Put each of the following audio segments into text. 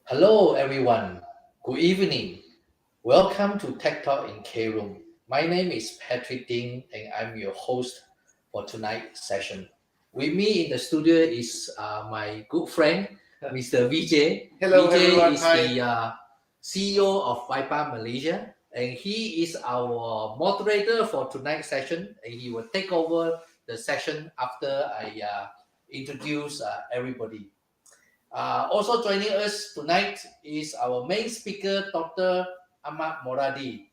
Hello, everyone. Good evening. Welcome to Tech Talk in KROOM. My name is Patrick Ding, and I'm your host for tonight's session. With me in the studio is my good friend, Mr. VJ. Hello, VJ everyone. is Hi. the CEO of Vipa Malaysia, and he is our moderator for tonight's session, and he will take over the session after I introduce everybody. Also joining us tonight is our main speaker, Dr. Ahmad Moradi.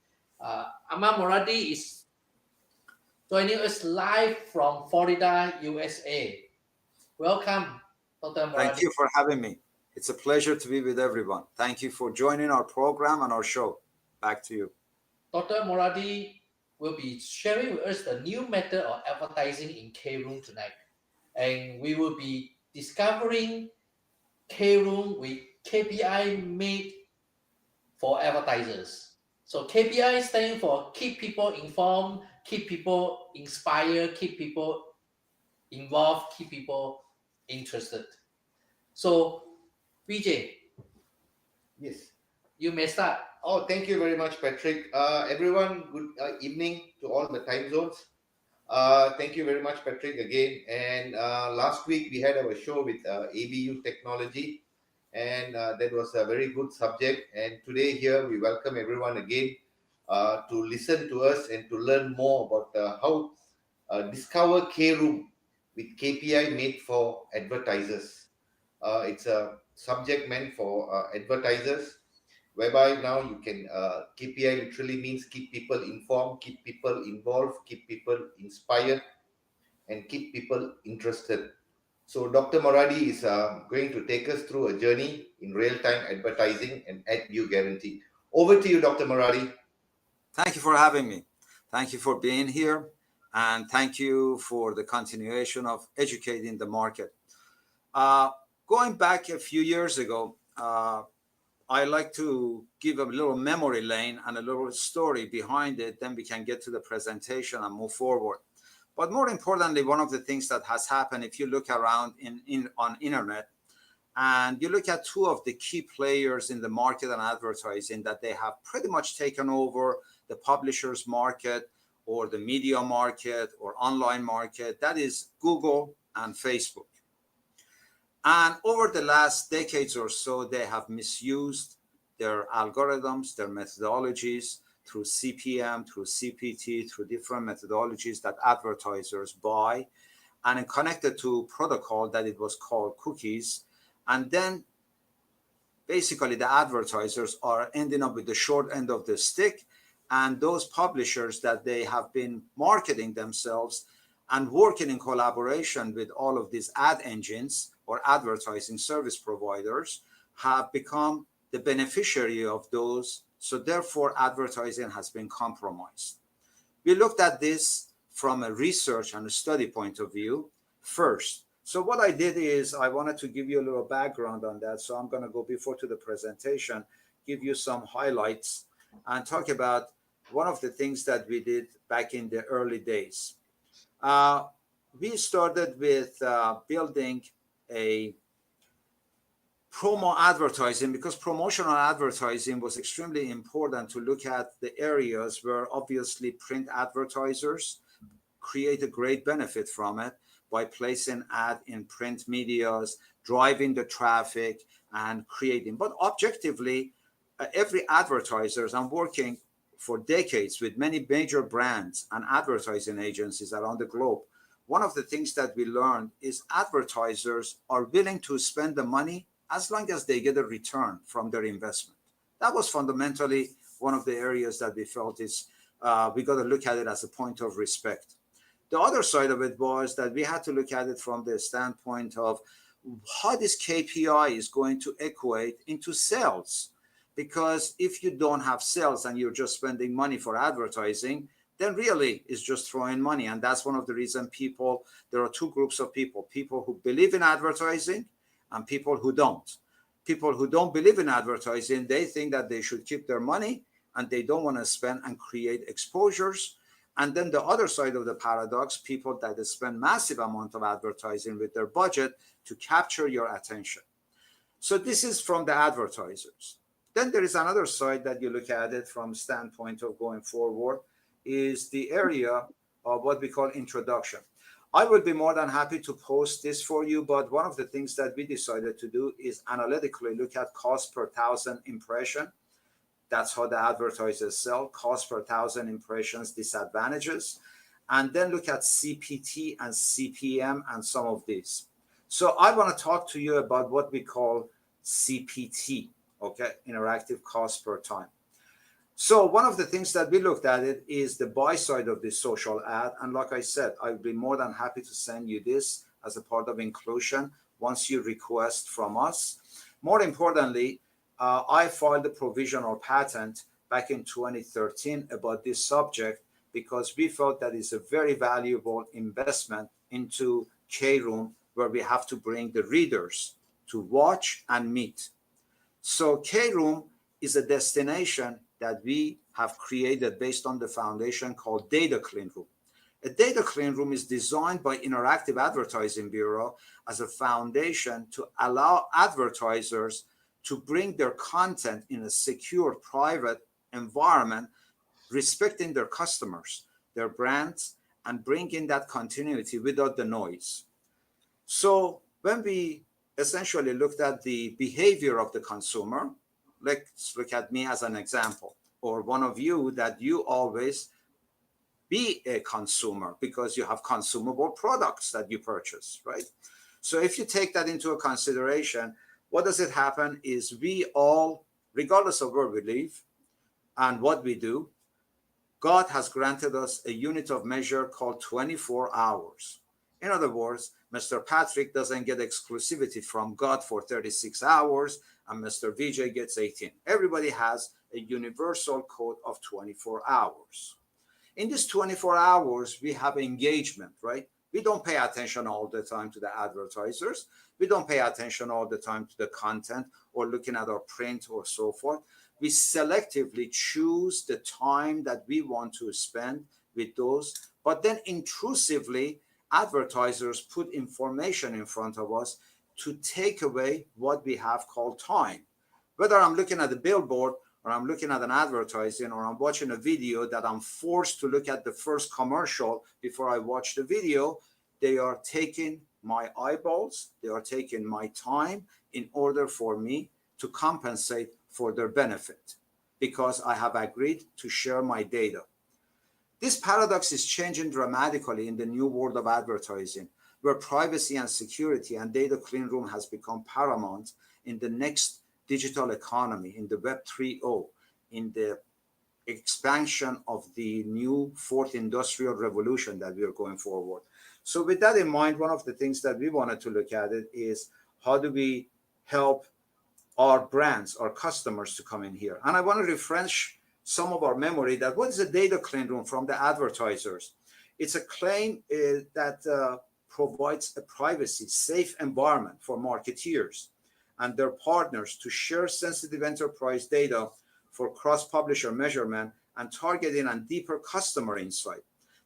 Ahmad Moradi is joining us live from Florida, USA. Welcome, Dr. Moradi. Thank you for having me. It's a pleasure to be with everyone. Thank you for joining our program and our show. Back to you. Dr. Moradi will be sharing with us the new method of advertising in KROOM tonight. And we will be discovering KROOM with KPI made for advertisers. So KPI standing for keep people informed, keep people inspired, keep people involved, keep people interested. So VJ, Yes. you may start. Oh, thank you very much, Patrick. Everyone, good evening to all the time zones. Thank you very much, Patrick, again. And last week we had our show with ABU Technology, and that was a very good subject. And today here we welcome everyone again to listen to us and to learn more about how discover KROOM with KPI made for advertisers. It's a subject meant for advertisers, whereby now you can KPI literally means keep people informed, keep people involved, keep people inspired, and keep people interested. So Dr. Moradi is going to take us through a journey in real-time advertising and ad view guarantee. Over to you, Dr. Moradi. Thank you for having me. Thank you for being here. And thank you for the continuation of educating the market. Going back a few years ago, I like to give a little memory lane and a little story behind it. Then we can get to the presentation and move forward. But more importantly, one of the things that has happened, if you look around on internet, and you look at two of the key players in the market and advertising, that they have pretty much taken over the publishers market or the media market or online market, that is Google and Facebook. And over the last decades or so, they have misused their algorithms, their methodologies through CPM, through CPT, through different methodologies that advertisers buy, and connected to protocol that it was called cookies. And then basically the advertisers are ending up with the short end of the stick, and those publishers that they have been marketing themselves and working in collaboration with all of these ad engines or advertising service providers have become the beneficiary of those. So therefore, advertising has been compromised. We looked at this from a research and a study point of view first. So what I did is I wanted to give you a little background on that. So I'm going to go before to the presentation, give you some highlights and talk about one of the things that we did back in the early days. We started with building a promo advertising, because promotional advertising was extremely important to look at the areas where obviously print advertisers create a great benefit from it by placing ad in print medias, driving the traffic and creating. But objectively, every advertiser, I'm working for decades with many major brands and advertising agencies around the globe. One of the things that we learned is advertisers are willing to spend the money as long as they get a return from their investment. That was fundamentally one of the areas that we felt is we got to look at it as a point of respect. The other side of it was that we had to look at it from the standpoint of how this KPI is going to equate into sales. Because if you don't have sales and you're just spending money for advertising, then really it's just throwing money. And that's one of the reasons there are two groups of people who believe in advertising and people who don't. People who don't believe in advertising, they think that they should keep their money and they don't want to spend and create exposures. And then the other side of the paradox, people that spend massive amount of advertising with their budget to capture your attention. So this is from the advertisers. Then there is another side that you look at it from standpoint of going forward, is the area of what we call introduction. I will be more than happy to post this for you, but one of the things that we decided to do is analytically look at cost per 1,000 impression. That's how the advertisers sell, cost per 1,000 impressions, disadvantages, and then look at CPT and CPM and some of these. So I want to talk to you about what we call CPT, okay, interactive cost per time. So one of the things that we looked at it is the buy side of this social ad. And like I said, I would be more than happy to send you this as a part of inclusion once you request from us. More importantly, I filed a provisional patent back in 2013 about this subject because we felt that it's a very valuable investment into KROOM, where we have to bring the readers to watch and meet. So KROOM is a destination that we have created based on the foundation called Data Clean Room. A data clean room is designed by Interactive Advertising Bureau as a foundation to allow advertisers to bring their content in a secure, private environment, respecting their customers, their brands, and bringing that continuity without the noise. So when we essentially looked at the behavior of the consumer, let's look at me as an example, or one of you that you always be a consumer because you have consumable products that you purchase, right? So if you take that into a consideration, what does it happen is we all, regardless of where we live and what we do, God has granted us a unit of measure called 24 hours. In other words, Mr. Patrick doesn't get exclusivity from God for 36 hours and Mr. VJ gets 18. Everybody has a universal code of 24 hours. In this 24 hours, we have engagement, right? We don't pay attention all the time to the advertisers. We don't pay attention all the time to the content or looking at our print or so forth. We selectively choose the time that we want to spend with those, but then intrusively, advertisers put information in front of us to take away what we have called time. Whether I'm looking at a billboard or I'm looking at an advertising or I'm watching a video that I'm forced to look at the first commercial before I watch the video, they are taking my eyeballs, they are taking my time in order for me to compensate for their benefit because I have agreed to share my data. This paradox is changing dramatically in the new world of advertising, where privacy and security and data clean room has become paramount in the next digital economy, in the Web 3.0, in the expansion of the new fourth industrial revolution that we are going forward. So with that in mind, one of the things that we wanted to look at it is how do we help our brands, our customers to come in here? And I want to refresh some of our memory that what is a data clean room from the advertisers? It's a claim that provides a privacy, safe environment for marketeers and their partners to share sensitive enterprise data for cross-publisher measurement and targeting and deeper customer insight.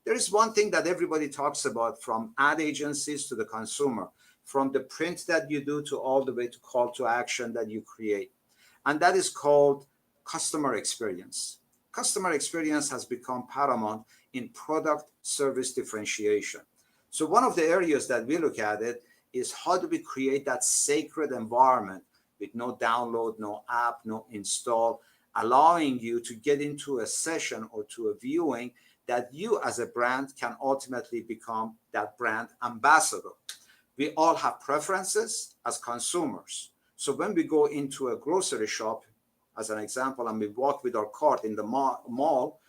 There is one thing that everybody talks about, from ad agencies to the consumer, from the print that you do to all the way to call to action that you create. And that is called customer experience. Customer experience has become paramount in product service differentiation. So one of the areas that we look at it is how do we create that sacred environment with no download, no app, no install, allowing you to get into a session or to a viewing that you as a brand can ultimately become that brand ambassador. We all have preferences as consumers. So when we go into a grocery shop, as an example, and we walk with our cart in the mall,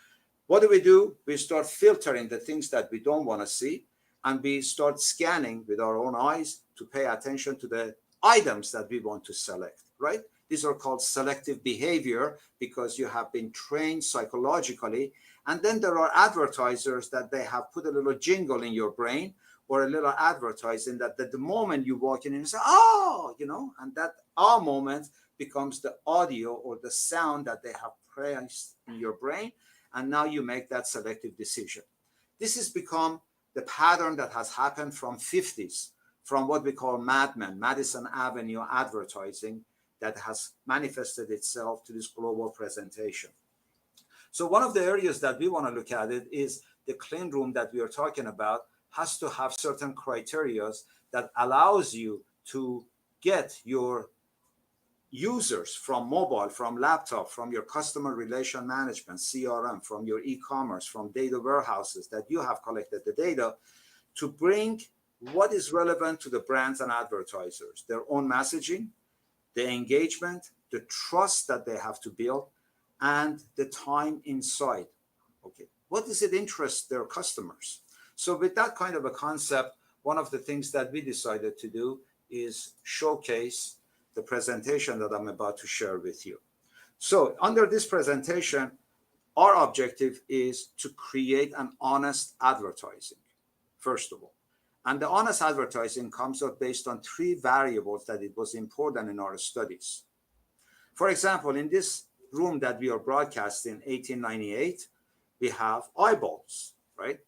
what do? We start filtering the things that we don't want to see, and we start scanning with our own eyes to pay attention to the items that we want to select, right? These are called selective behavior because you have been trained psychologically. And then there are advertisers that they have put a little jingle in your brain or a little advertising that at the moment you walk in and you say, oh, and that moment becomes the audio or the sound that they have placed in your brain. And now you make that selective decision. This has become the pattern that has happened from 50s, from what we call Madison Avenue advertising, that has manifested itself to this global presentation. So one of the areas that we want to look at it is the clean room that we are talking about has to have certain criteria that allows you to get your users from mobile, from laptop, from your customer relation management, CRM, from your e-commerce, from data warehouses that you have collected the data, to bring what is relevant to the brands and advertisers, their own messaging, the engagement, the trust that they have to build, and the time inside. Okay, what does it interest their customers? So with that kind of a concept, one of the things that we decided to do is showcase the presentation that I'm about to share with you. So under this presentation, our objective is to create an honest advertising, first of all. And the honest advertising comes up based on 3 variables that it was important in our studies. For example, in this room that we are broadcasting 1898, we have eyeballs, right?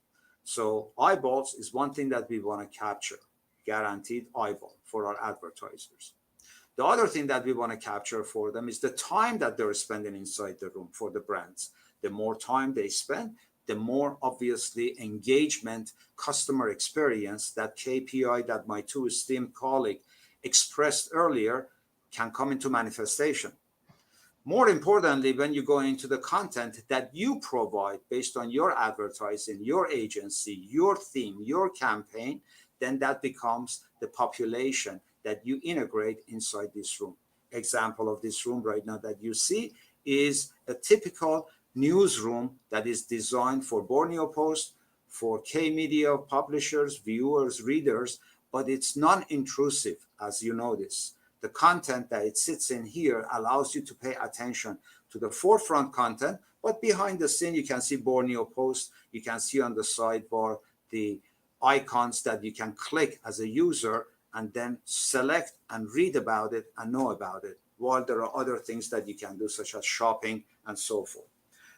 So eyeballs is one thing that we want to capture, guaranteed eyeball for our advertisers. The other thing that we want to capture for them is the time that they're spending inside the room for the brands. The more time they spend, the more obviously engagement, customer experience, that KPI that my 2 esteemed colleagues expressed earlier can come into manifestation. More importantly, when you go into the content that you provide based on your advertising, your agency, your theme, your campaign, then that becomes the population that you integrate inside this room. Example of this room right now that you see is a typical newsroom that is designed for Borneo Post, for K-media publishers, viewers, readers, but it's non-intrusive, as you notice. The content that it sits in here allows you to pay attention to the forefront content, but behind the scene, you can see Borneo Post. You can see on the sidebar the icons that you can click as a user and then select and read about it and know about it, while there are other things that you can do, such as shopping and so forth.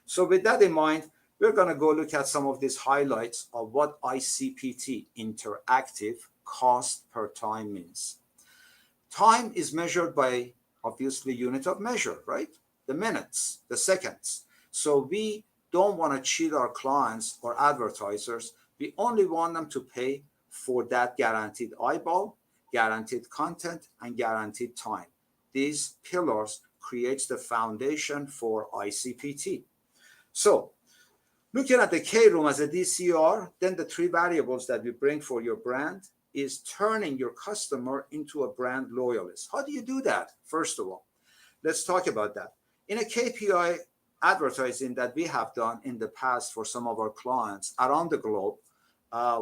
So with that in mind, we're going to go look at some of these highlights of what ICPT, interactive cost per time, means. Time is measured by, obviously, unit of measure, right? The minutes, the seconds. So we don't want to cheat our clients or advertisers. We only want them to pay for that guaranteed eyeball, guaranteed content, and guaranteed time. These pillars creates the foundation for ICPT. So looking at the KROOM as a DCR, then the 3 variables that we bring for your brand is turning your customer into a brand loyalist. How do you do that? First of all, let's talk about that. In a KPI advertising that we have done in the past for some of our clients around the globe,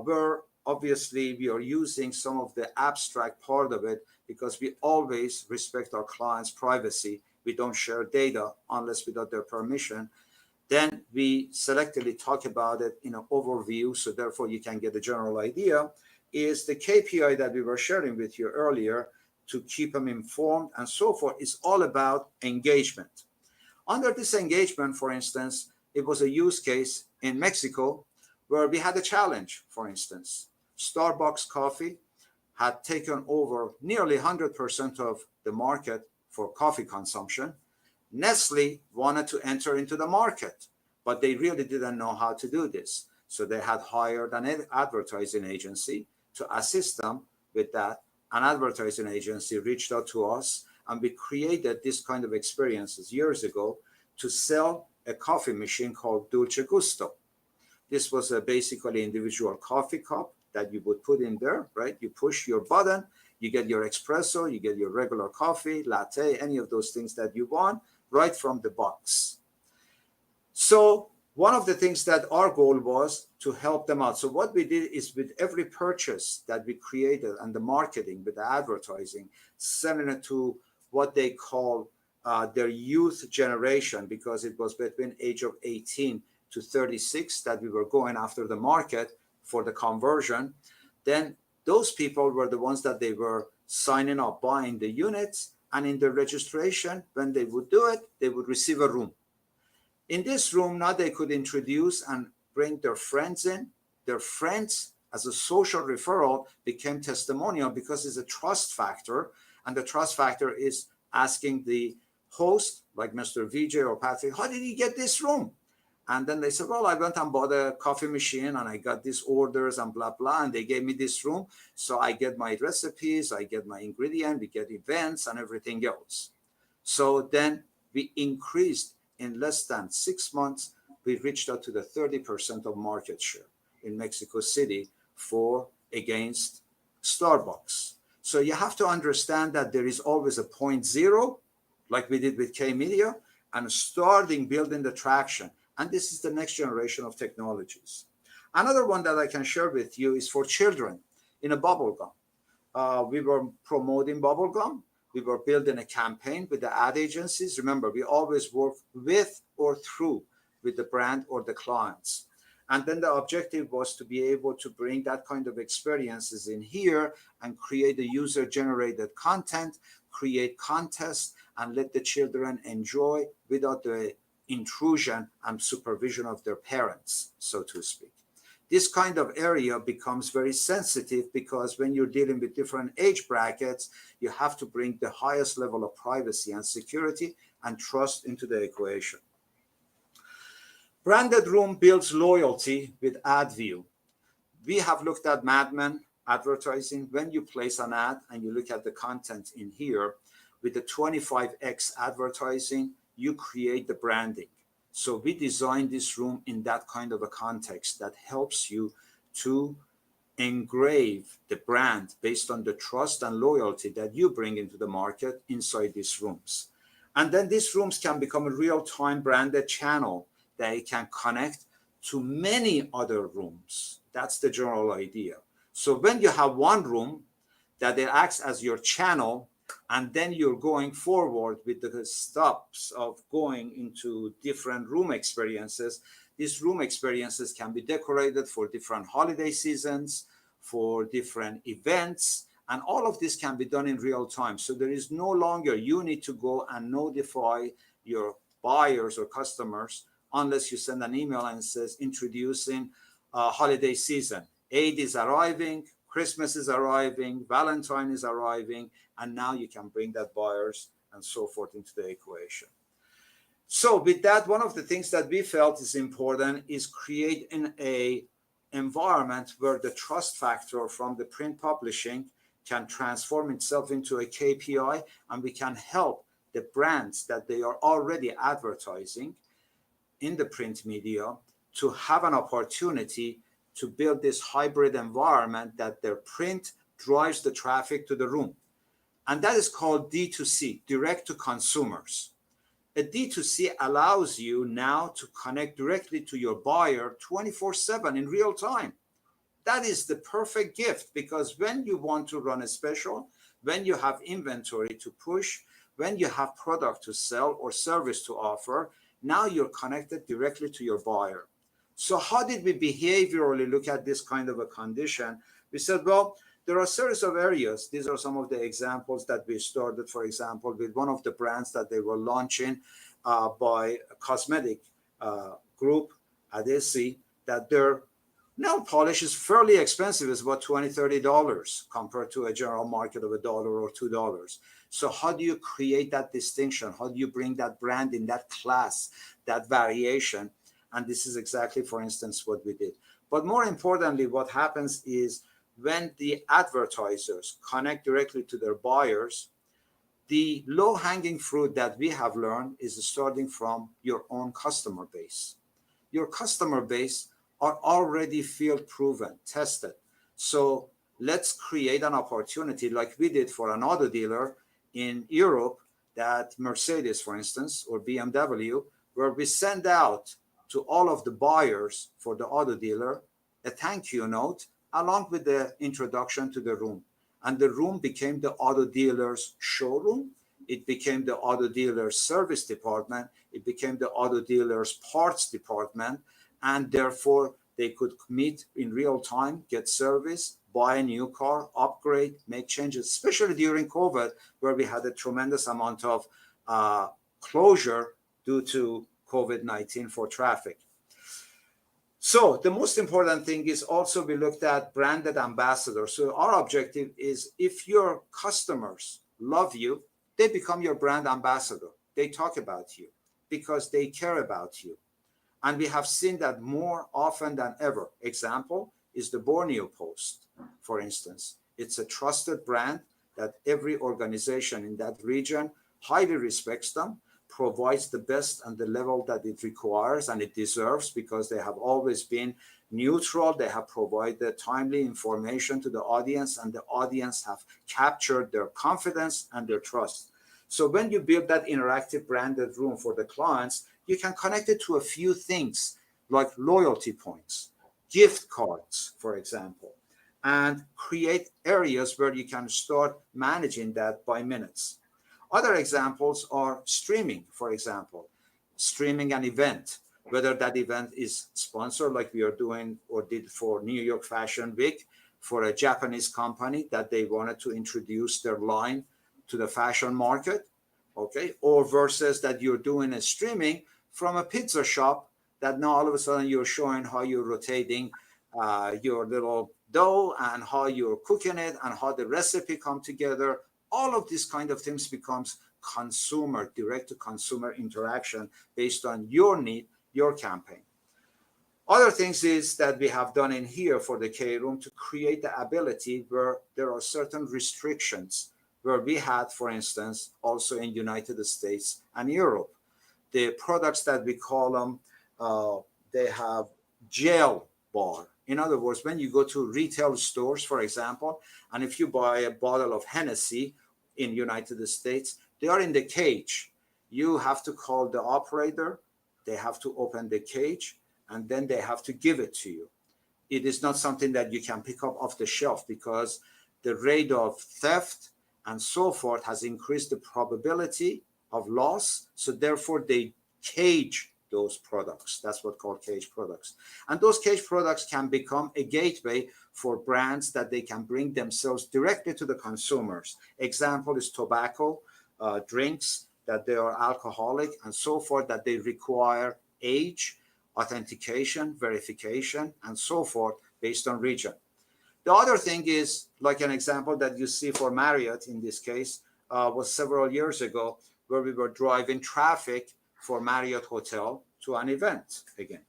where obviously we are using some of the abstract part of it because we always respect our clients' privacy. We don't share data unless without their permission. Then we selectively talk about it in an overview, so therefore you can get a general idea, is the KPI that we were sharing with you earlier to keep them informed and so forth is all about engagement. Under this engagement, for instance, it was a use case in Mexico where we had a challenge. For instance, Starbucks coffee had taken over nearly 100% of the market for coffee consumption. Nestle wanted to enter into the market, but they really didn't know how to do this. So they had hired an advertising agency to assist them with that. An advertising agency reached out to us, and we created this kind of experiences years ago to sell a coffee machine called Dolce Gusto. This was a basically individual coffee cup that you would put in there, right? You push your button, you get your espresso, you get your regular coffee, latte, any of those things that you want, right from the box. So one of the things that our goal was to help them out. So what we did is with every purchase that we created and the marketing with the advertising, sending it to what they call their youth generation, because it was between age of 18 to 36 that we were going after the market for the conversion. Then those people were the ones that they were signing up, buying the units, and in the registration, when they would do it, they would receive a room. In this room, now they could introduce and bring their friends in. Their friends as a social referral became testimonial because it's a trust factor. And the trust factor is asking the host, like Mr. Vijay or Patrick, how did you get this room? And then they said, well, I went and bought a coffee machine and I got these orders and blah, blah. And they gave me this room. So I get my recipes, I get my ingredient, we get events and everything else. So then we increased in less than 6 months, we reached out to the 30% of market share in Mexico City against Starbucks. So you have to understand that there is always a 0.0, like we did with K Media, and starting building the traction. And this is the next generation of technologies. Another one that I can share with you is for children in a bubble gum. We were promoting bubble gum. We were building a campaign with the ad agencies. Remember, we always work with or through with the brand or the clients. And then the objective was to be able to bring that kind of experiences in here and create a user-generated content, create contests, and let the children enjoy without the intrusion and supervision of their parents, so to speak. This kind of area becomes very sensitive because when you're dealing with different age brackets, you have to bring the highest level of privacy and security and trust into the equation. Branded room builds loyalty with ad view. We have looked at Mad Men advertising. When you place an ad and you look at the content in here, with the 25x advertising, you create the branding. So we designed this room in that kind of a context that helps you to engrave the brand based on the trust and loyalty that you bring into the market inside these rooms. And then these rooms can become a real-time branded channel that it can connect to many other rooms. That's the general idea. So when you have one room that it acts as your channel, and then you're going forward with the steps of going into different room experiences. These room experiences can be decorated for different holiday seasons, for different events, and all of this can be done in real time. So there is no longer you need to go and notify your buyers or customers unless you send an email and it says introducing holiday season. Eid is arriving, Christmas is arriving, Valentine is arriving, and now you can bring that buyers and so forth into the equation. So with that, one of the things that we felt is important is creating an environment where the trust factor from the print publishing can transform itself into a KPI, and we can help the brands that they are already advertising in the print media to have an opportunity to build this hybrid environment that their print drives the traffic to the room. And that is called D2C, direct to consumers. A D2C allows you now to connect directly to your buyer 24/7 in real time. That is the perfect gift, because when you want to run a special, when you have inventory to push, when you have product to sell or service to offer, now you're connected directly to your buyer. So how did we behaviorally look at this kind of a condition? We said, well, there are a series of areas. These are some of the examples that we started, for example, with one of the brands that they were launching by a cosmetic group, Adesi, that their nail polish is fairly expensive. It's about $20, $30 compared to a general market of $1 or $2. So how do you create that distinction? How do you bring that brand in that class, that variation? And this is exactly, for instance, what we did. But more importantly, what happens is when the advertisers connect directly to their buyers, the low-hanging fruit that we have learned is starting from your own customer base. Your customer base are already field proven, tested. So let's create an opportunity like we did for an auto dealer in Europe, that Mercedes, for instance, or BMW, where we send out to all of the buyers for the auto dealer a thank you note along with the introduction to the room. And the room became the auto dealer's showroom. It became the auto dealer's service department. It became the auto dealer's parts department. And therefore, they could meet in real time, get service, buy a new car, upgrade, make changes, especially during COVID, where we had a tremendous amount of closure due to COVID-19 for traffic. So the most important thing is also we looked at branded ambassadors. So our objective is if your customers love you, they become your brand ambassador. They talk about you because they care about you. And we have seen that more often than ever. Example is the Borneo Post, for instance. It's a trusted brand that every organization in that region highly respects them, provides the best and the level that it requires and it deserves because they have always been neutral. They have provided timely information to the audience and the audience have captured their confidence and their trust. So when you build that interactive branded room for the clients, you can connect it to a few things like loyalty points, gift cards, for example, and create areas where you can start managing that by minutes. Other examples are streaming, for example, streaming an event, whether that event is sponsored like we are doing or did for New York Fashion Week for a Japanese company that they wanted to introduce their line to the fashion market, okay, or versus that you're doing a streaming from a pizza shop that now all of a sudden you're showing how you're rotating your little dough and how you're cooking it and how the recipe come together. All of these kind of things becomes consumer, direct to consumer interaction based on your need, your campaign. Other things is that we have done in here for the KROOM to create the ability where there are certain restrictions where we had, for instance, also in United States and Europe. The products that we call them, they have jail bar. In other words, when you go to retail stores, for example, and if you buy a bottle of Hennessy in United States, they are in the cage. You have to call the operator, they have to open the cage, and then they have to give it to you. It is not something that you can pick up off the shelf because the rate of theft and so forth has increased the probability of loss. So therefore, they cage those products. That's what called cage products. And those cage products can become a gateway for brands that they can bring themselves directly to the consumers. Example is tobacco, drinks that they are alcoholic and so forth, that they require age, authentication, verification, and so forth based on region. The other thing is, like an example that you see for Marriott in this case, was several years ago where we were driving traffic for Marriott Hotel to an event. Again,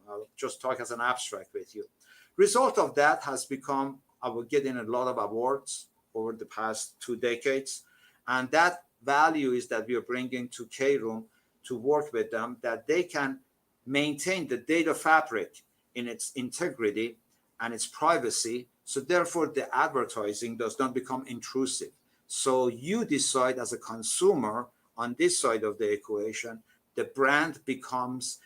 I'll just talk as an abstract with you. Result of that has become, we're getting a lot of awards over the past 2 decades. And that value is that we are bringing to KROOM to work with them, that they can maintain the data fabric in its integrity and its privacy. So therefore, the advertising does not become intrusive. So you decide as a consumer on this side of the equation, the brand becomes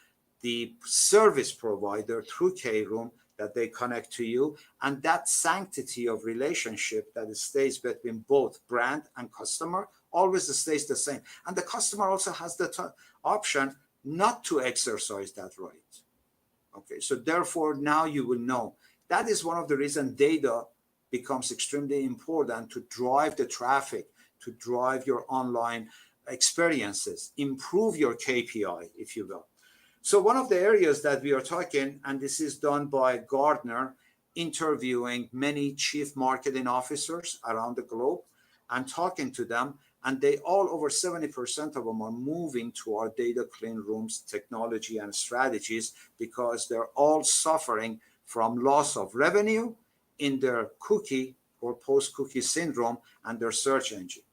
the service provider through KROOM that they connect to you. And that sanctity of relationship that stays between both brand and customer always stays the same. And the customer also has the option not to exercise that right. Okay, so therefore now you will know. That is one of the reasons data becomes extremely important to drive the traffic, to drive your online experiences, improve your KPI, if you will. So one of the areas that we are talking, and this is done by Gartner, interviewing many chief marketing officers around the globe and talking to them, and they all, over 70% of them are moving to our data clean rooms, technology and strategies because they're all suffering from loss of revenue in their cookie or post-cookie syndrome and their search engine.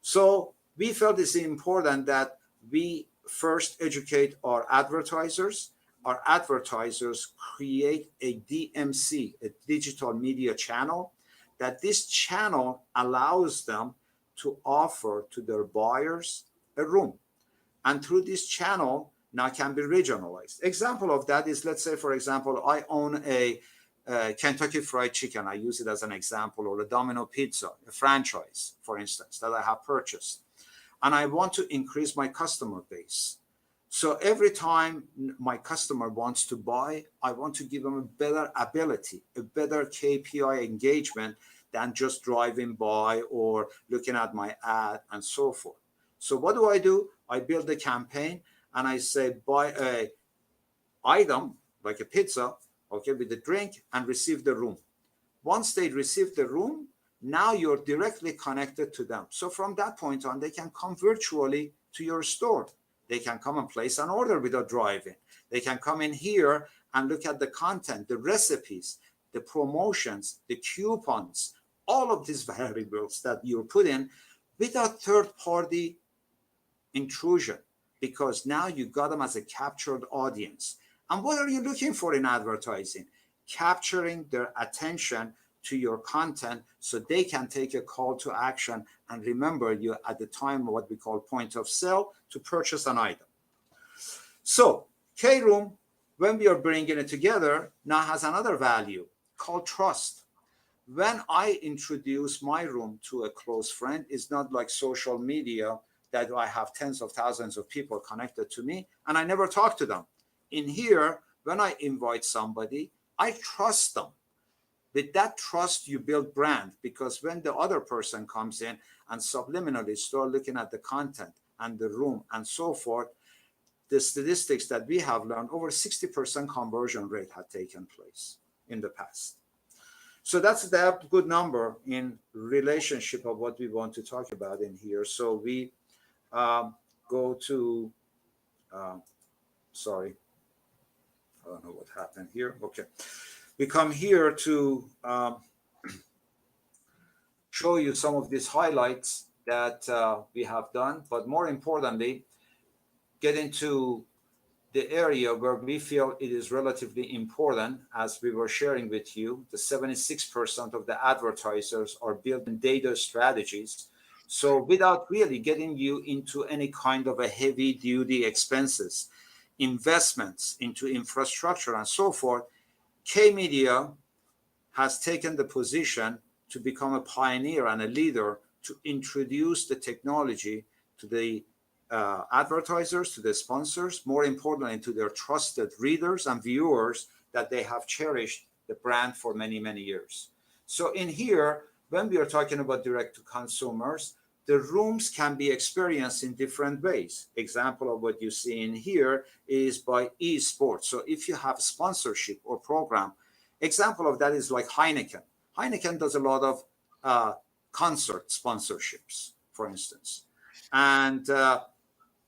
So we felt it's important that we first educate our advertisers. Our advertisers create a DMC, a digital media channel, that this channel allows them to offer to their buyers a room. And through this channel now can be regionalized. Example of that is, let's say, for example, I own a Kentucky Fried Chicken, I use it as an example, or a Domino Pizza, a franchise, for instance, that I have purchased. And I want to increase my customer base. So every time my customer wants to buy, I want to give them a better ability, a better KPI engagement than just driving by or looking at my ad and so forth. So what do? I build a campaign and I say, buy a item like a pizza, okay, with the drink, and receive the room. Once they receive the room, now you're directly connected to them. So from that point on, they can come virtually to your store. They can come and place an order without driving. They can come in here and look at the content, the recipes, the promotions, the coupons, all of these variables that you put in without third-party intrusion, because now you got them as a captured audience. And what are you looking for in advertising? Capturing their attention to your content so they can take a call to action and remember you at the time of what we call point of sale to purchase an item. So KROOM, when we are bringing it together, now has another value called trust. When I introduce my room to a close friend, it's not like social media that I have tens of thousands of people connected to me and I never talk to them. In here, when I invite somebody, I trust them. With that trust, you build brand, because when the other person comes in and subliminally start looking at the content and the room and so forth, the statistics that we have learned, over 60% conversion rate had taken place in the past. So that's the good number in relationship of what we want to talk about in here. So we go to, sorry, I don't know what happened here. Okay. We come here to show you some of these highlights that we have done, but more importantly, get into the area where we feel it is relatively important. As we were sharing with you, the 76% of the advertisers are building data strategies. So without really getting you into any kind of a heavy duty expenses, investments into infrastructure and so forth, K-Media has taken the position to become a pioneer and a leader to introduce the technology to the advertisers, to the sponsors, more importantly, to their trusted readers and viewers that they have cherished the brand for many, many years. So in here, when we are talking about direct to consumers, the rooms can be experienced in different ways. Example of what you see in here is by esports. So if you have sponsorship or program, example of that is like Heineken. Heineken does a lot of concert sponsorships, for instance. And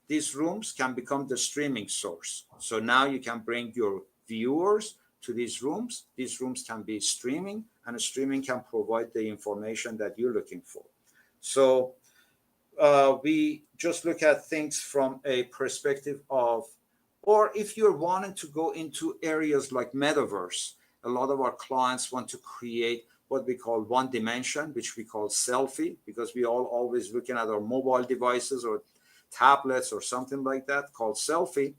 these rooms can become the streaming source. So now you can bring your viewers to these rooms. These rooms can be streaming, and streaming can provide the information that you're looking for. So we just look at things from a perspective of, or if you're wanting to go into areas like metaverse, a lot of our clients want to create what we call one dimension, which we call selfie, because we all always looking at our mobile devices or tablets or something like that called selfie.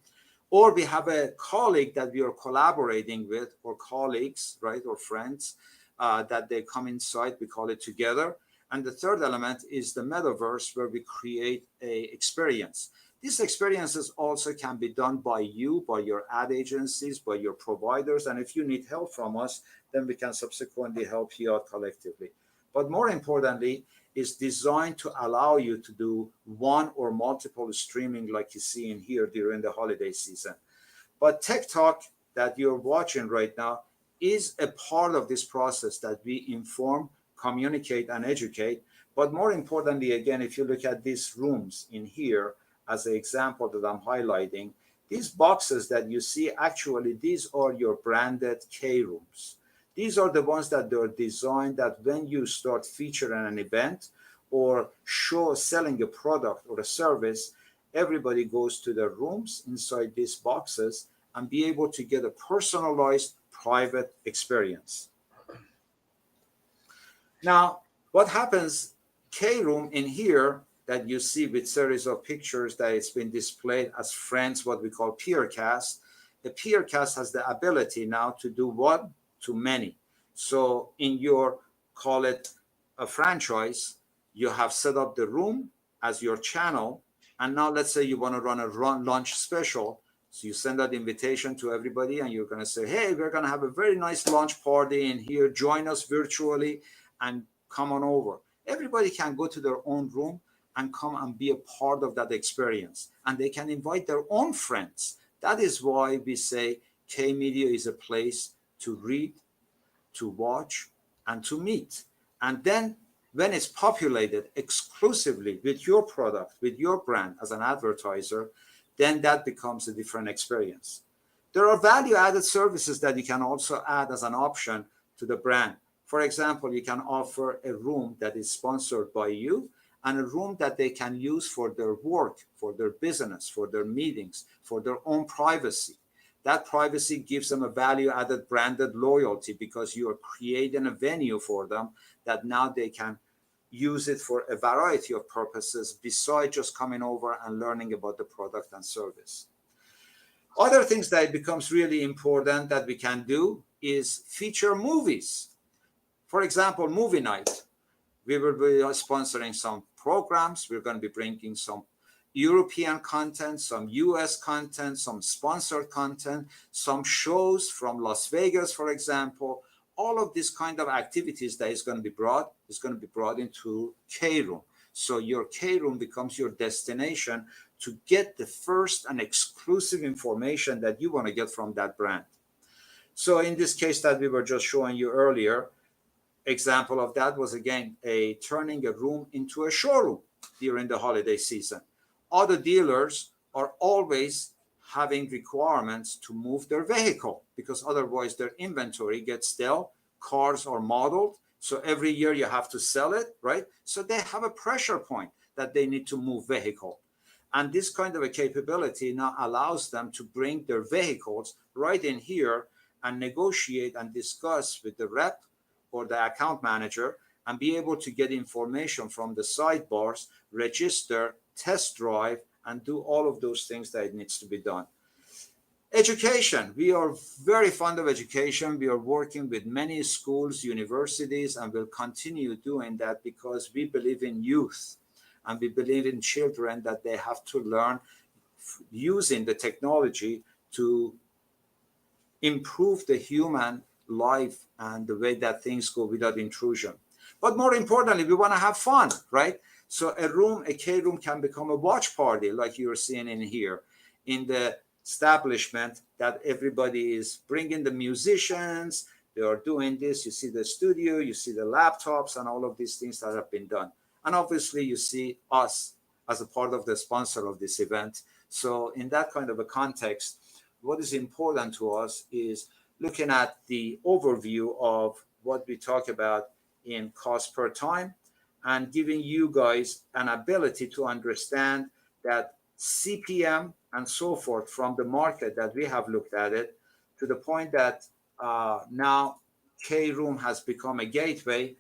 Or we have a colleague that we are collaborating with, or colleagues, right, or friends that they come inside, we call it together. And the third element is the metaverse, where we create a experience. These experiences also can be done by you, by your ad agencies, by your providers. And if you need help from us, then we can subsequently help you out collectively. But more importantly, is designed to allow you to do one or multiple streaming like you see in here during the holiday season. But Tek Talk that you're watching right now is a part of this process that we inform, communicate, and educate. But more importantly, again, if you look at these rooms in here as an example that I'm highlighting, these boxes that you see, actually, these are your branded K rooms. These are the ones that they're designed that when you start featuring an event or selling a product or a service, everybody goes to their rooms inside these boxes and be able to get a personalized private experience. Now, what happens, KROOM in here that you see with series of pictures that it's been displayed as friends, what we call peer cast. The peer cast has the ability now to do what? To many. So in your, call it a franchise, you have set up the room as your channel. And now let's say you want to run a lunch special. So you send that invitation to everybody and you're going to say, hey, we're going to have a very nice lunch party in here. Join us virtually and come on over. Everybody can go to their own room and come and be a part of that experience. And they can invite their own friends. That is why we say K-Media is a place to read, to watch, and to meet. And then when it's populated exclusively with your product, with your brand as an advertiser, then that becomes a different experience. There are value-added services that you can also add as an option to the brand. For example, you can offer a room that is sponsored by you and a room that they can use for their work, for their business, for their meetings, for their own privacy. That privacy gives them a value-added branded loyalty because you are creating a venue for them that now they can use it for a variety of purposes besides just coming over and learning about the product and service. Other things that becomes really important that we can do is feature movies. For example, movie night. We will be sponsoring some programs. We're going to be bringing some European content, some US content, some sponsored content, some shows from Las Vegas, for example. All of this kind of activities that is going to be brought into KROOM. So your KROOM becomes your destination to get the first and exclusive information that you want to get from that brand. So in this case that we were just showing you earlier, example of that was again turning a room into a showroom during the holiday season. Other dealers are always having requirements to move their vehicle because otherwise their inventory gets stale. Cars are modeled, so every year you have to sell it, right? So they have a pressure point that they need to move vehicle. And this kind of a capability now allows them to bring their vehicles right in here and negotiate and discuss with the rep or the account manager and be able to get information from the sidebars, register, test drive, and do all of those things that it needs to be done. Education. We are very fond of education. We are working with many schools, universities, and will continue doing that because we believe in youth and we believe in children that they have to learn using the technology to improve the human life and the way that things go without intrusion. But more importantly, we want to have fun, right? So a K-Room can become a watch party like you're seeing in here in the establishment that everybody is bringing the musicians, they are doing this, you see the studio, you see the laptops and all of these things that have been done. And obviously you see us as a part of the sponsor of this event. So in that kind of a context, what is important to us is looking at the overview of what we talk about in cost per time and giving you guys an ability to understand that CPM and so forth from the market that we have looked at it to the point that now KROOM has become a gateway.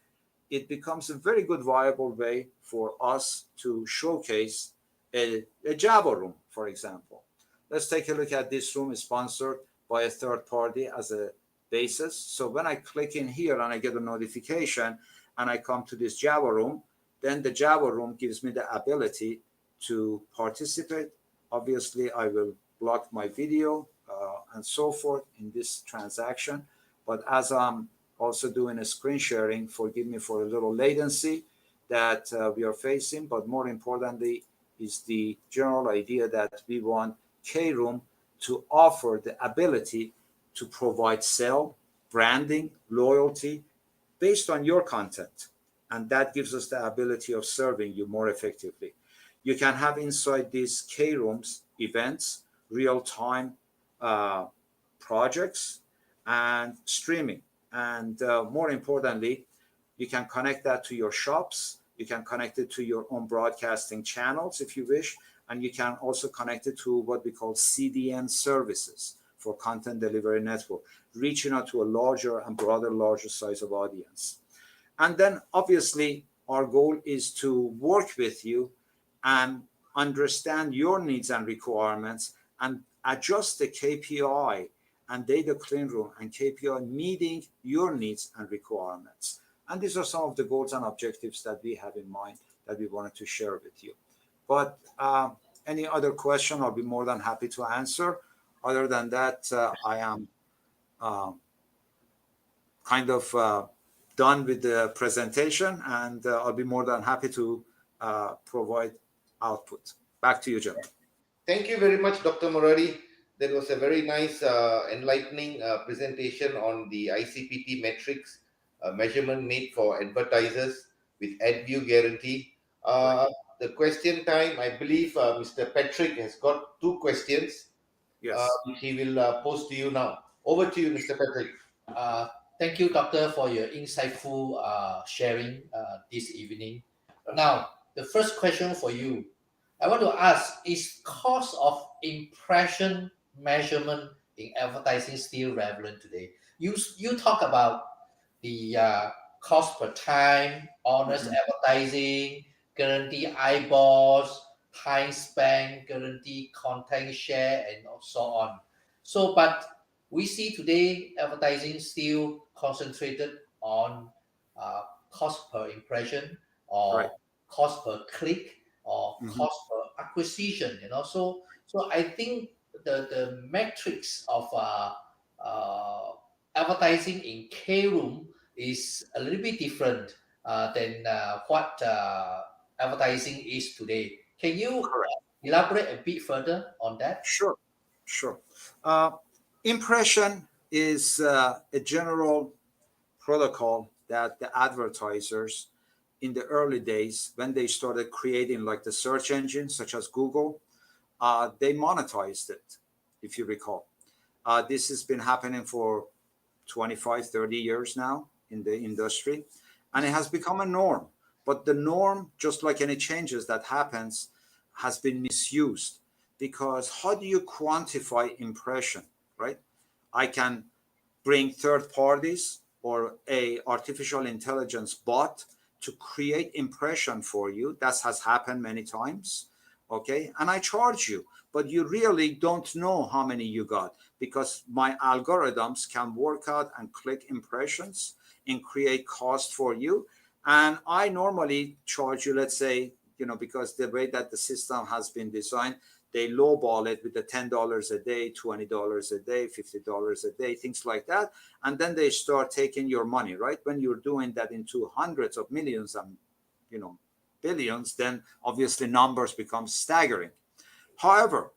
It becomes a very good viable way for us to showcase a Java room, for example. Let's take a look at this room is sponsored by a third party as a basis. So when I click in here and I get a notification and I come to this Java room, then the Java room gives me the ability to participate. Obviously, I will block my video and so forth in this transaction. But as I'm also doing a screen sharing, forgive me for a little latency that we are facing. But more importantly is the general idea that we want KROOM to offer the ability to provide sale, branding, loyalty based on your content. And that gives us the ability of serving you more effectively. You can have inside these KROOMs events, real-time projects, and streaming. And more importantly, you can connect that to your shops. You can connect it to your own broadcasting channels if you wish. And you can also connect it to what we call CDN services for content delivery network, reaching out to a larger size of audience. And then obviously our goal is to work with you and understand your needs and requirements and adjust the KPI and data clean room and KPI meeting your needs and requirements. And these are some of the goals and objectives that we have in mind that we wanted to share with you. But any other question, I'll be more than happy to answer. Other than that, I am kind of done with the presentation, and I'll be more than happy to provide output. Back to you, Jim. Thank you very much, Dr. Murari. That was a very nice, enlightening presentation on the ICPT metrics measurement made for advertisers with ad view guarantee. The question time, I believe Mr. Patrick has got 2 questions, Yes. which he will pose to you now. Over to you, Mr. Patrick. Thank you, Doctor, for your insightful sharing this evening. Now, the first question for you, I want to ask, is cost of impression measurement in advertising still relevant today? You talk about the cost per time, honest advertising, guarantee eyeballs, time spent, guarantee content share, and so on. So, but we see today advertising still concentrated on cost per impression or Right. cost per click or cost per acquisition. So I think the metrics of advertising in KROOM is a little bit different than what advertising is today. Can you elaborate a bit further on that? Sure. Impression is a general protocol that the advertisers in the early days, when they started creating like the search engines such as Google, they monetized it, if you recall. This has been happening for 25, 30 years now in the industry, and it has become a norm. But the norm, just like any changes that happens, has been misused, because how do you quantify impression, right? I can bring third parties or a artificial intelligence bot to create impression for you. That has happened many times, okay? And I charge you, but you really don't know how many you got, because my algorithms can work out and click impressions and create cost for you. And I normally charge you, let's say, because the way that the system has been designed, they lowball it with the $10 a day, $20 a day, $50 a day, things like that. And then they start taking your money, right? When you're doing that into hundreds of millions and, billions, then obviously numbers become staggering. However,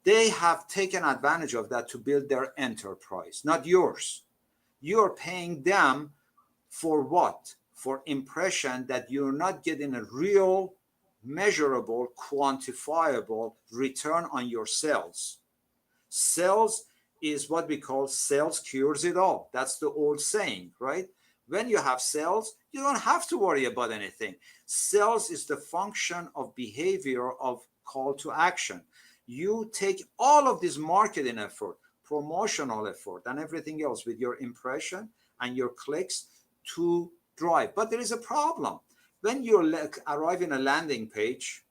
they have taken advantage of that to build their enterprise, not yours. You're paying them for what? For impression that you're not getting a real, measurable, quantifiable return on your sales. Sales is what we call sales cures it all. That's the old saying, right? When you have sales, you don't have to worry about anything. Sales is the function of behavior of call to action. You take all of this marketing effort, promotional effort, and everything else with your impression and your clicks to drive. But there is a problem. When you arrive in a landing page,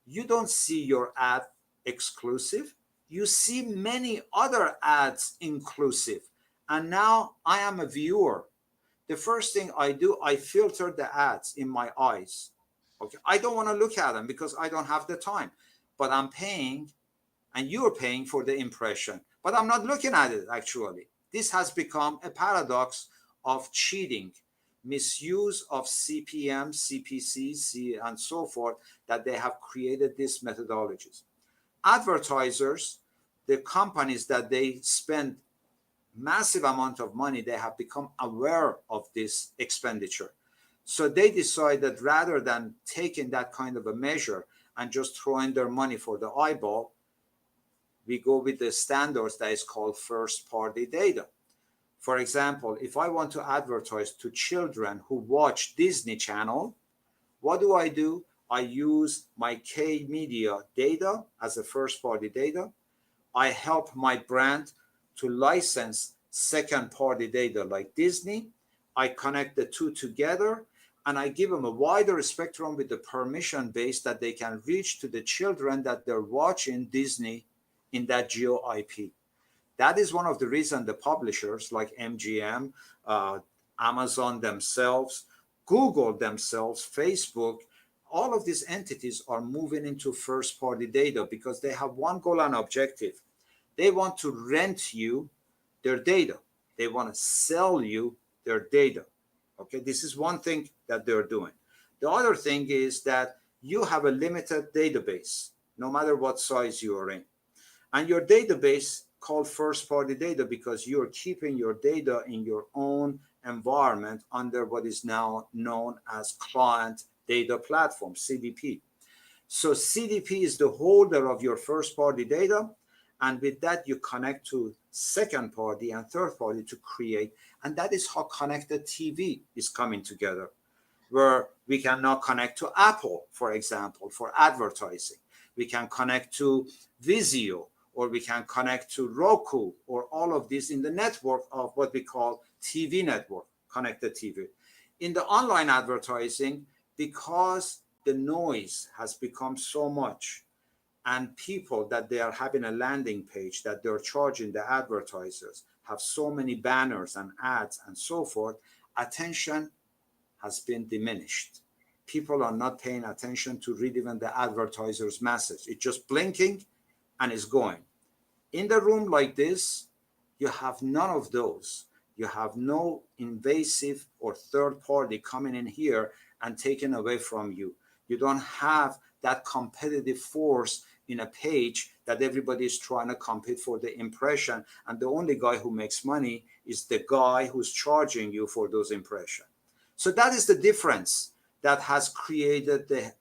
you don't see your ad exclusive. You see many other ads inclusive. And now I am a viewer. The first thing I do, I filter the ads in my eyes. Okay, I don't want to look at them because I don't have the time. But I'm paying, and you're paying for the impression. But I'm not looking at it, actually. This has become a paradox of cheating, misuse of CPM, CPC, and so forth, that they have created these methodologies. Advertisers, the companies that they spend massive amount of money, they have become aware of this expenditure. So they decide that rather than taking that kind of a measure and just throwing their money for the eyeball, we go with the standards that is called first-party data. For example, if I want to advertise to children who watch Disney Channel, what do? I use my K-media data as a first-party data. I help my brand to license second-party data like Disney. I connect the two together, and I give them a wider spectrum with the permission base that they can reach to the children that they're watching Disney in that geo IP. That is one of the reasons the publishers like MGM, Amazon themselves, Google themselves, Facebook, all of these entities are moving into first-party data because they have one goal and objective. They want to rent you their data. They want to sell you their data. Okay, this is one thing that they're doing. The other thing is that you have a limited database, no matter what size you are in. And your database called first-party data because you're keeping your data in your own environment under what is now known as Client Data Platform, CDP. So CDP is the holder of your first-party data, and with that you connect to second-party and third-party to create, and that is how connected TV is coming together, where we can now connect to Apple, for example, for advertising. We can connect to Vizio, or we can connect to Roku, or all of this in the network of what we call TV network, connected TV. In the online advertising, because the noise has become so much, and people that they are having a landing page that they're charging the advertisers have so many banners and ads and so forth, attention has been diminished. People are not paying attention to read even the advertiser's message. It's just blinking and it's going. In the room like this, you have none of those. You have no invasive or third party coming in here and taking away from you. You don't have that competitive force in a page that everybody is trying to compete for the impression, and the only guy who makes money is the guy who's charging you for those impressions. So that is the difference that has created the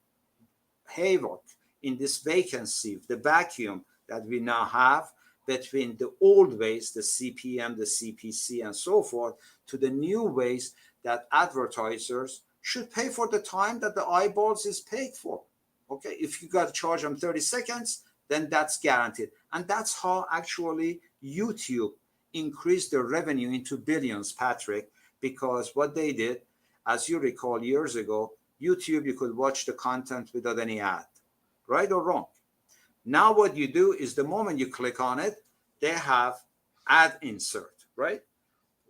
havoc in this vacancy, the vacuum that we now have between the old ways, the CPM, the CPC, and so forth, to the new ways that advertisers should pay for the time that the eyeballs is paid for. Okay, if you got to charge them 30 seconds, then that's guaranteed. And that's how actually YouTube increased their revenue into billions, Patrick, because what they did, as you recall years ago, YouTube, you could watch the content without any ad, right or wrong? Now what you do is the moment you click on it, they have ad insert, right?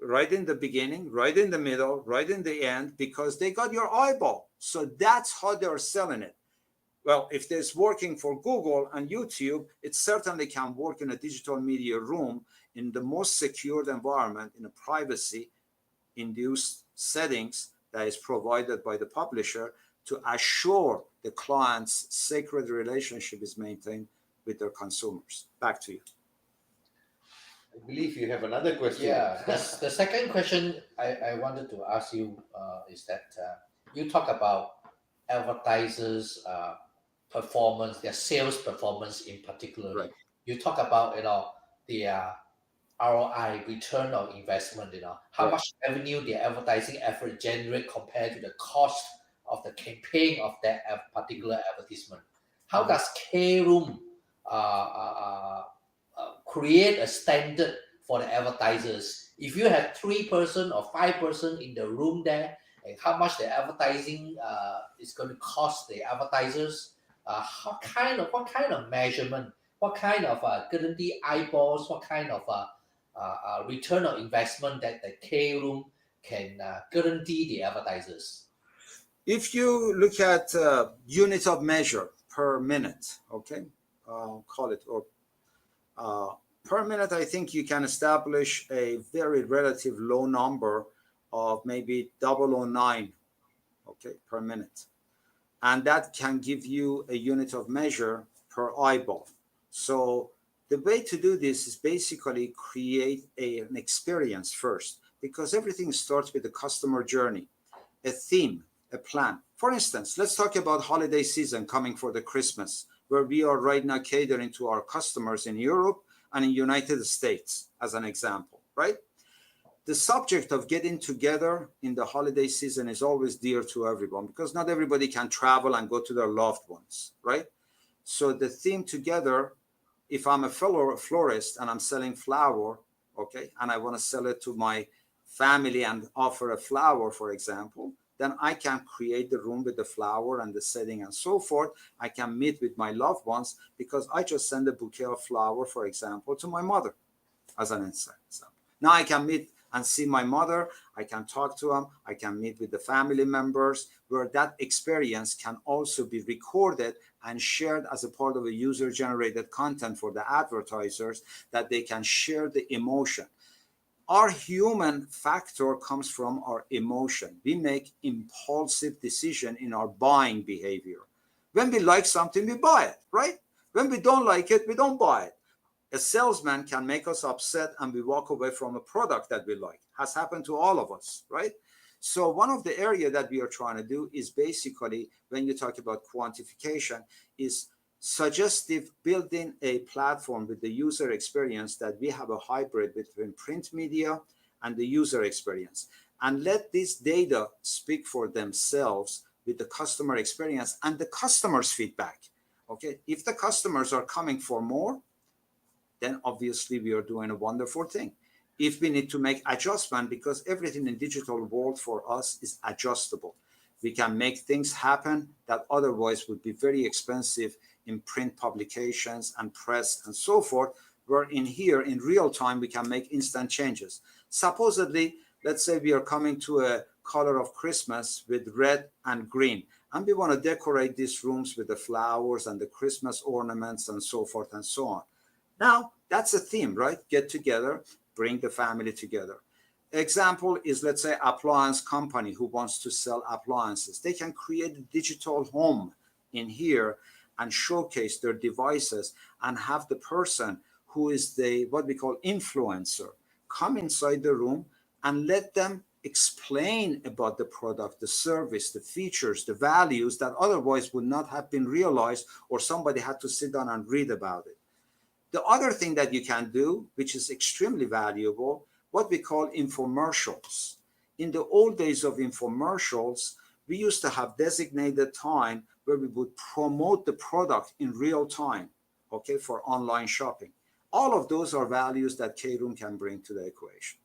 Right in the beginning, right in the middle, right in the end, because they got your eyeball. So that's how they're selling it. Well, if it's working for Google and YouTube, it certainly can work in a digital media room in the most secured environment, in a privacy-induced settings that is provided by the publisher to assure the client's sacred relationship is maintained with their consumers. Back to you. I believe you have another question. Yeah, the second question I wanted to ask you is that you talk about advertisers' performance, their sales performance in particular. Right. You talk about the ROI, return on investment. How Right. much revenue the advertising effort generate compared to the cost of the campaign of that particular advertisement. How does KROOM create a standard for the advertisers? If you have 3-person or 5-person in the room there, and how much the advertising is going to cost the advertisers? What kind of measurement? What kind of guarantee eyeballs? What kind of return on investment that the KROOM can guarantee the advertisers? If you look at units of measure per minute, okay, call it, or per minute, I think you can establish a very relative low number of maybe 0.009, okay, per minute. And that can give you a unit of measure per eyeball. So the way to do this is basically create an experience first, because everything starts with the customer journey, a theme, a plan. For instance, let's talk about holiday season coming for the Christmas, where we are right now catering to our customers in Europe and in United States, as an example, right? The subject of getting together in the holiday season is always dear to everyone, because not everybody can travel and go to their loved ones, right? So the theme together, if I'm a fellow florist and I'm selling flower, okay, and I want to sell it to my family and offer a flower, for example, then I can create the room with the flower and the setting and so forth. I can meet with my loved ones because I just send a bouquet of flower, for example, to my mother, as an example. Now I can meet and see my mother, I can talk to them, I can meet with the family members, where that experience can also be recorded and shared as a part of a user-generated content for the advertisers, that they can share the emotion. Our human factor comes from our emotion. We make impulsive decision in our buying behavior. When we like something, we buy it, right? When we don't like it, we don't buy it. A salesman can make us upset and we walk away from a product that we like. Has happened to all of us, right? So one of the area that we are trying to do is basically, when you talk about quantification, is suggestive building a platform with the user experience that we have a hybrid between print media and the user experience. And let this data speak for themselves with the customer experience and the customer's feedback. Okay, if the customers are coming for more, then obviously we are doing a wonderful thing. If we need to make adjustment, because everything in digital world for us is adjustable. We can make things happen that otherwise would be very expensive in print publications and press and so forth, where in here, in real time, we can make instant changes. Supposedly, let's say we are coming to a color of Christmas with red and green, and we want to decorate these rooms with the flowers and the Christmas ornaments and so forth and so on. Now, that's a theme, right? Get together, bring the family together. Example is, let's say, appliance company who wants to sell appliances. They can create a digital home in here and showcase their devices and have the person who is the, what we call influencer, come inside the room and let them explain about the product, the service, the features, the values that otherwise would not have been realized, or somebody had to sit down and read about it. The other thing that you can do, which is extremely valuable, what we call infomercials. In the old days of infomercials, we used to have designated time where we would promote the product in real time, okay, for online shopping. All of those are values that KROOM can bring to the equation.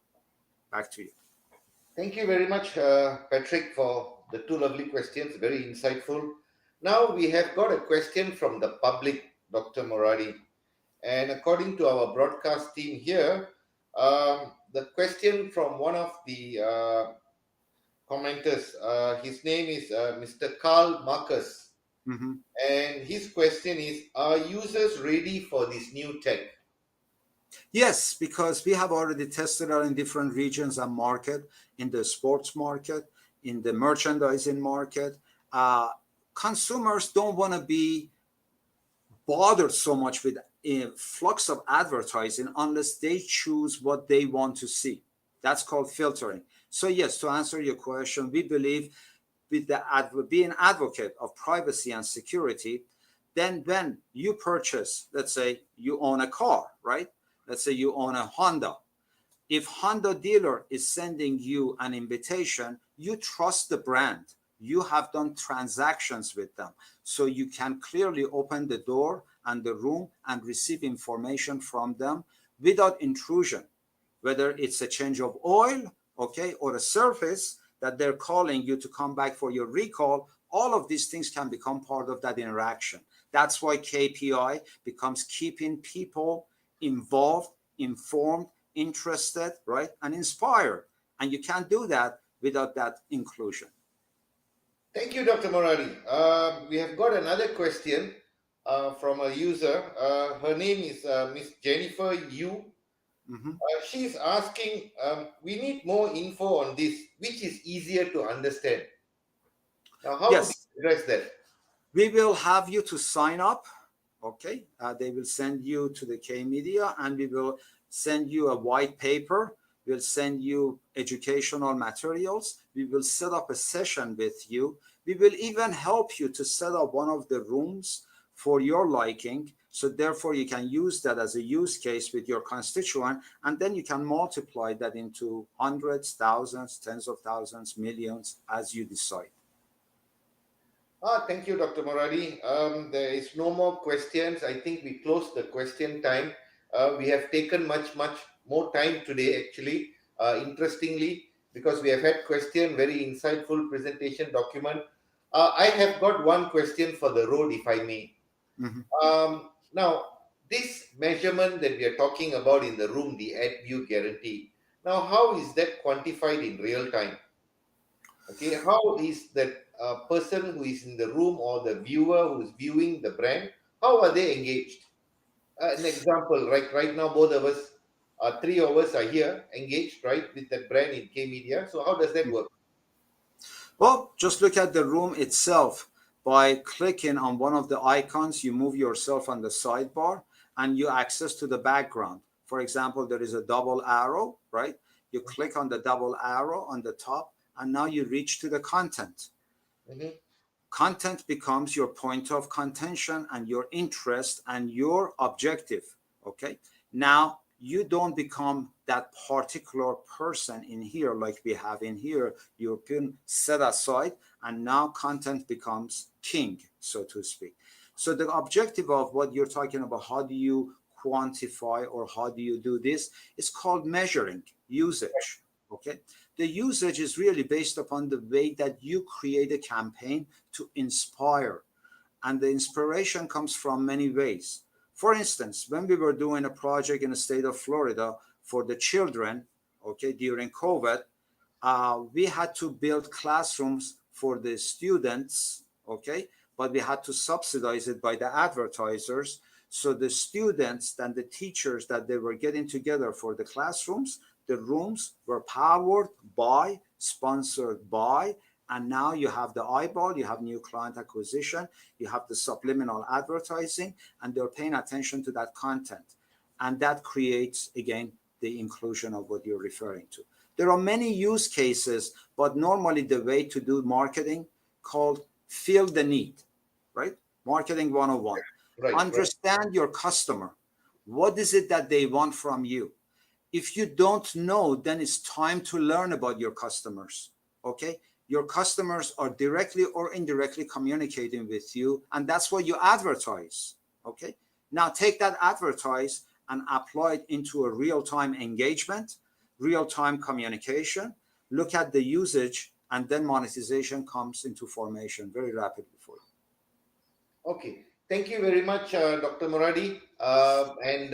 Back to you. Thank you very much, Patrick, for the two lovely questions. Very insightful. Now we have got a question from the public, Dr. Moradi. And according to our broadcast team here, the question from one of the commenters, his name is Mr. Karl Marcus. Mm-hmm. And his question is, are users ready for this new tech? Yes, because we have already tested out in different regions and market, in the sports market, in the merchandising market. Consumers don't want to be bothered so much with a flux of advertising unless they choose what they want to see. That's called filtering. So yes, to answer your question, we believe with the being advocate of privacy and security, then when you purchase, let's say you own a car, right? Let's say you own a Honda. If Honda dealer is sending you an invitation, you trust the brand. You have done transactions with them. So you can clearly open the door and the room and receive information from them without intrusion, whether it's a change of oil, okay, or a service that they're calling you to come back for your recall. All of these things can become part of that interaction. That's why KPI becomes keeping people involved, informed, interested, right, and inspired. And you can't do that without that inclusion. Thank you, Dr. Moradi. We have got another question from a user. Her name is Miss Jennifer Yu. Mm-hmm. She's asking, we need more info on this, which is easier to understand. Now, how do you address that? We will have you to sign up, okay? They will send you to the K Media and we will send you a white paper. We'll send you educational materials. We will set up a session with you. We will even help you to set up one of the rooms for your liking. So therefore you can use that as a use case with your constituent, and then you can multiply that into hundreds, thousands, tens of thousands, millions as you decide. Thank you, Dr. Moradi. There is no more questions. I think we closed the question time. We have taken much more time today, actually, interestingly, because we have had question, very insightful presentation document. I have got one question for the road, if I may. Mm-hmm. Now, this measurement that we are talking about in the room, the ad view guarantee, now how is that quantified in real time? Okay, how is that person who is in the room or the viewer who is viewing the brand, how are they engaged? An example, right now, both of us, three of us are here engaged, right, with that brand in K Media. So how does that work? Well, just look at the room itself. By clicking on one of the icons, you move yourself on the sidebar, and you access to the background. For example, there is a double arrow, right? You click on the double arrow on the top, and now you reach to the content. Content becomes your point of contention and your interest and your objective, okay? Now, you don't become that particular person in here like we have in here. You can set aside, and now content becomes king, so to speak. So the objective of what you're talking about, how do you quantify or how do you do this, is called measuring usage, okay? The usage is really based upon the way that you create a campaign to inspire. And the inspiration comes from many ways. For instance, when we were doing a project in the state of Florida for the children, okay, during COVID, we had to build classrooms for the students, okay, but we had to subsidize it by the advertisers. So the students and the teachers that they were getting together for the classrooms, the rooms were powered by, sponsored by, and now you have the eyeball, you have new client acquisition, you have the subliminal advertising, and they're paying attention to that content. And that creates, again, the inclusion of what you're referring to. There are many use cases, but normally the way to do marketing called feel the need, right? Marketing 101. Right, Understand your customer. What is it that they want from you? If you don't know, then it's time to learn about your customers, okay? Your customers are directly or indirectly communicating with you, and that's what you advertise, okay? Now take that advertise and apply it into a real-time engagement, real-time communication, look at the usage, and then monetization comes into formation very rapidly for you. Okay. Thank you very much, Dr. Muradi, and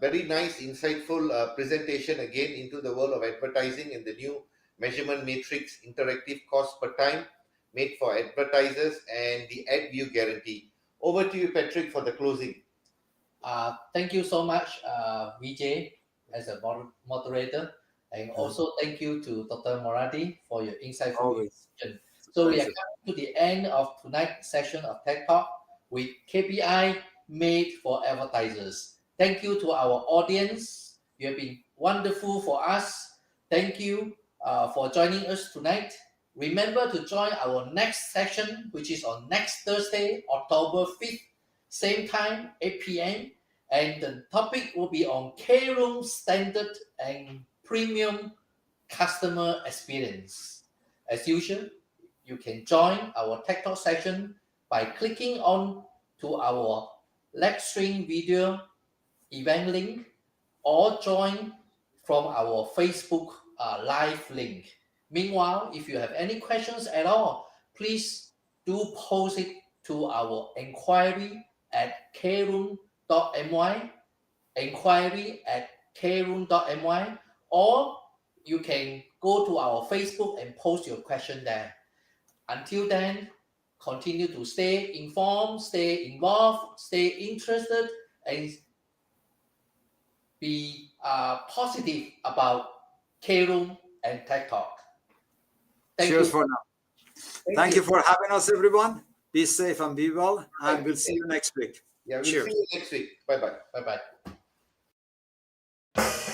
very nice, insightful presentation again into the world of advertising and the new measurement matrix interactive cost per time made for advertisers and the ad view guarantee. Over to you, Patrick, for the closing. Thank you so much, Vijay, as a moderator. And also thank you to Dr. Muradi for your insightful information. So we are coming to the end of tonight's session of Tech Talk with KPI made for advertisers. Thank you to our audience. You have been wonderful for us. Thank you for joining us tonight. Remember to join our next session, which is on next Thursday, October 5th, same time, 8 p.m. And the topic will be on KROOM standard and premium customer experience. As usual, you can join our Tech Talk session by clicking on to our live stream video event link or join from our Facebook live link. Meanwhile, if you have any questions at all, please do post it to our inquiry at KROOM.my, inquiry@KROOM.my, or you can go to our Facebook and post your question there. Until then, continue to stay informed, stay involved, stay interested, and be positive about KROOM and Tech Talk. Cheers for now. Thank you for having us, everyone. Be safe and be well, and we'll see you next week. Yeah, we'll Cheers. see you next week. Bye-bye. Bye-bye.